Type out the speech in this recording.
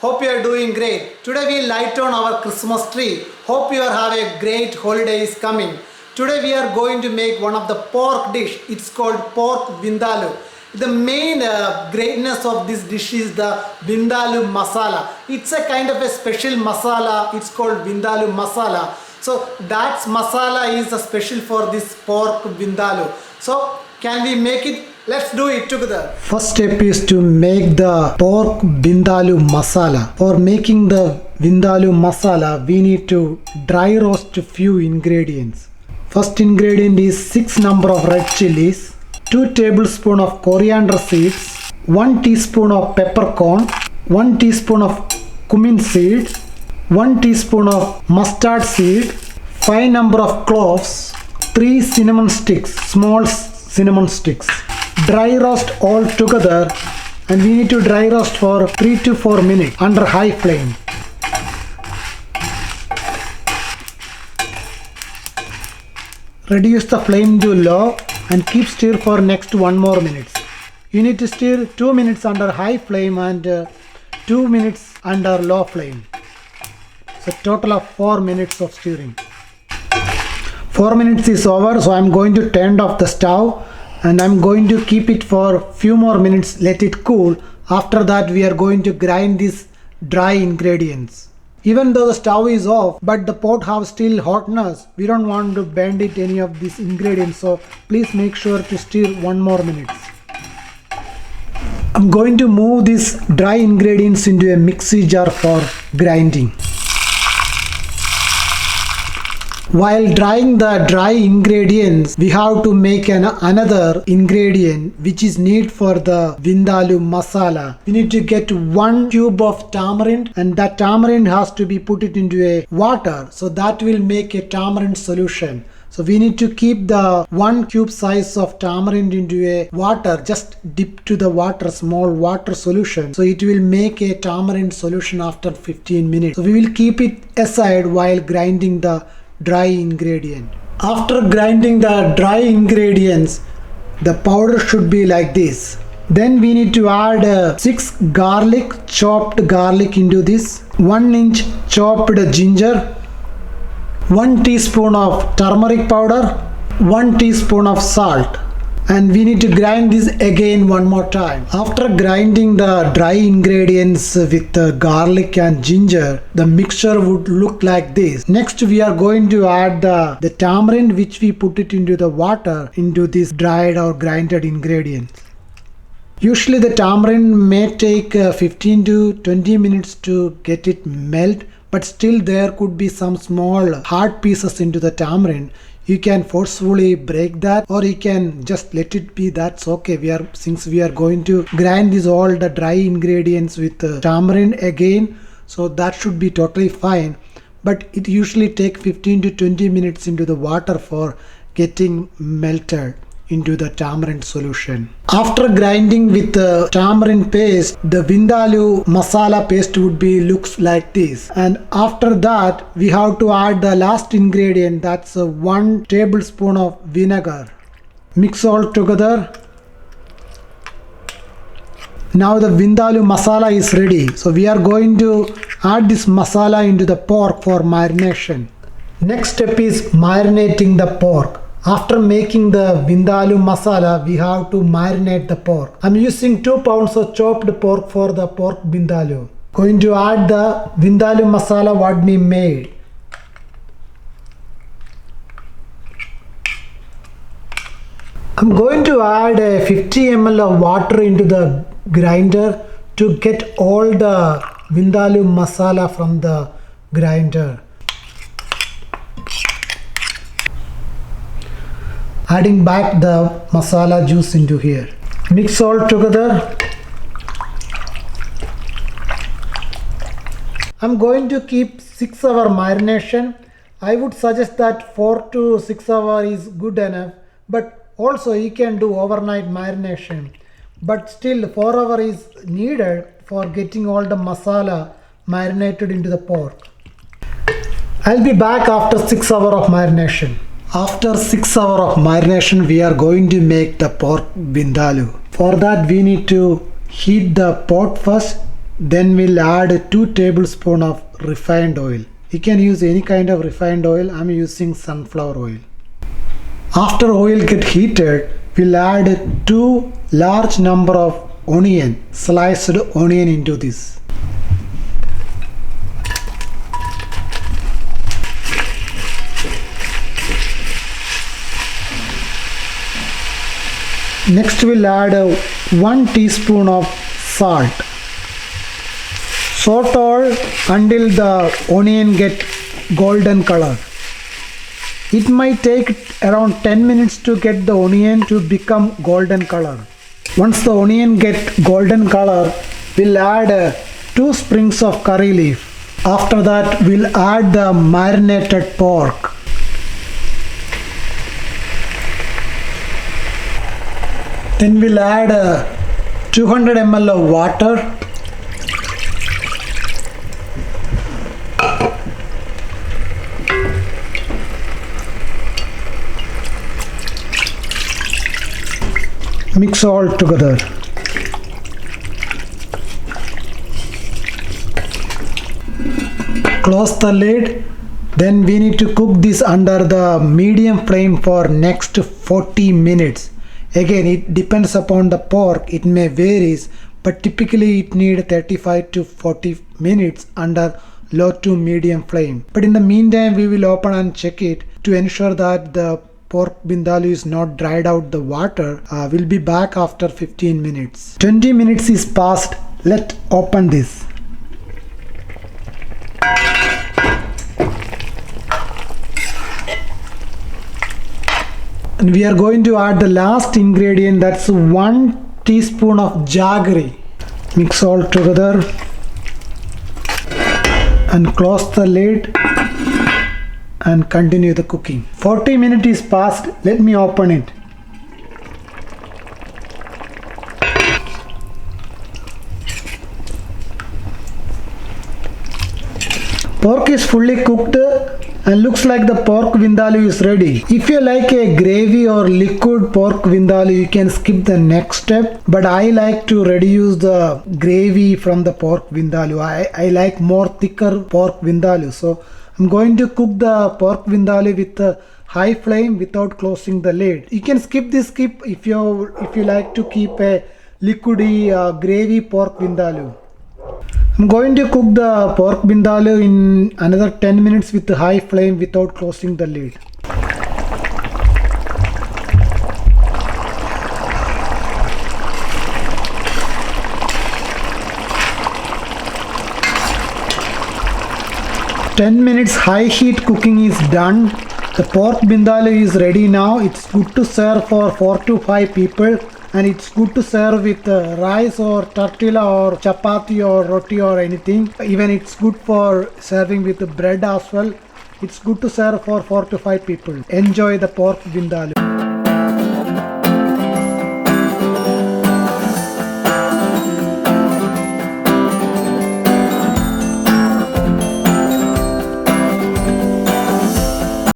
Hope you are doing great. Today we light on our Christmas tree. Hope you are have a great holidays coming. Today we are going to make one of the pork dish. It's called Pork Vindaloo. The main greatness of this dish is the Vindaloo masala. It's a kind of a special masala. It's called Vindaloo masala. So that masala is a special for this pork Vindaloo. So can we make it? Let's do it together. First step is to make the pork Vindaloo masala. For making the Vindaloo masala, we need to dry roast a few ingredients. First ingredient is 6 number of red chilies, 2 tablespoons of coriander seeds, 1 teaspoon of peppercorn, 1 teaspoon of cumin seeds, 1 teaspoon of mustard seed, 5 number of cloves, 3 cinnamon sticks, small cinnamon sticks. Dry roast all together, and we need to dry roast for 3 to 4 minutes under high flame. Reduce the flame to low and keep stir for next 1 more minutes. You need to stir 2 minutes under high flame and 2 minutes under low flame. So total of 4 minutes of stirring. 4 minutes is over, so I'm going to turn off the stove and I'm going to keep it for few more minutes, let it cool. After that we are going to grind these dry ingredients. Even though the stove is off, but the pot have still hotness, we don't want to bend it any of these ingredients, so please make sure to stir 1 more minute. I'm going to move these dry ingredients into a mixing jar for grinding. While drying the dry ingredients, we have to make another ingredient which is needed for the Vindaloo masala. We need to get 1 cube of tamarind, and that tamarind has to be put it into a water, so that will make a tamarind solution. So we need to keep the 1 cube size of tamarind into a water, just dip to the water, small water solution. So it will make a tamarind solution after 15 minutes. So we will keep it aside while grinding the dry ingredient. After grinding the dry ingredients, the powder should be like this. Then we need to add 6 chopped garlic into this, 1 inch chopped ginger, 1 teaspoon of turmeric powder, 1 teaspoon of salt, and we need to grind this again 1 more time. After grinding the dry ingredients with the garlic and ginger, the mixture would look like this. Next we are going to add the tamarind which we put it into the water into this dried or grinded ingredients. Usually the tamarind may take 15 to 20 minutes to get it melt, but still there could be some small hard pieces into the tamarind. You can forcefully break that, or you can just let it be. That's okay. Since we are going to grind this all the dry ingredients with tamarind again, so that should be totally fine. But it usually takes 15 to 20 minutes into the water for getting melted into the tamarind solution. After grinding with the tamarind paste, the Vindaloo masala paste would be looks like this. And after that we have to add the last ingredient, that's 1 tablespoon of vinegar. Mix all together. Now the Vindaloo masala is ready. So we are going to add this masala into the pork for marination. Next step is marinating the pork. After making the Vindaloo masala, we have to marinate the pork. I'm using 2 pounds of chopped pork for the pork Vindaloo. Going to add the Vindaloo masala what we made. I'm going to add 50 ml of water into the grinder to get all the Vindaloo masala from the grinder. Adding back the masala juice into here. Mix all together. I'm going to keep 6 hour marination. I would suggest that 4 to 6 hour is good enough, but also you can do overnight marination. But still 4 hour is needed for getting all the masala marinated into the pork. I'll be back after 6 hour of marination. After 6 hours of marination, we are going to make the pork vindaloo. For that we need to heat the pot first, Then we'll add 2 tablespoons of refined oil. You can use any kind of refined oil. I'm using sunflower oil. After oil get heated, we'll add 2 large number of onion, sliced onion into this. Next we'll add 1 teaspoon of salt. Saute until the onion get golden color. It might take around 10 minutes to get the onion to become golden color. Once the onion get golden color, we'll add 2 sprigs of curry leaf. After that, we'll add the marinated pork. Then we'll add 200 ml of water. Mix all together. Close the lid. Then we need to cook this under the medium flame for next 40 minutes. Again, it depends upon the pork. It may varies, but typically it needs 35 to 40 minutes under low to medium flame. But in the meantime, we will open and check it to ensure that the pork vindaloo is not dried out the water. We'll be back after 15 minutes. 20 minutes is passed. Let's open this. And we are going to add the last ingredient, that's 1 teaspoon of jaggery. Mix all together and close the lid and continue the cooking. 40 minutes is passed. Let me open it. Pork is fully cooked and looks like the pork vindaloo is ready. If you like a gravy or liquid pork vindaloo, you can skip the next step, but I like to reduce the gravy from the pork vindaloo. I like more thicker pork vindaloo, so I'm going to cook the pork vindaloo with a high flame without closing the lid. You can skip this if you like to keep a liquidy gravy pork vindaloo. I'm going to cook the pork vindaloo in another 10 minutes with a high flame without closing the lid. Ten minutes high heat cooking is done. The pork vindaloo is ready now. It's good to serve for 4 to 5 people. And it's good to serve with rice or tortilla or chapati or roti or anything. Even it's good for serving with bread as well. It's good to serve for 4 to 5 people. Enjoy the pork vindaloo.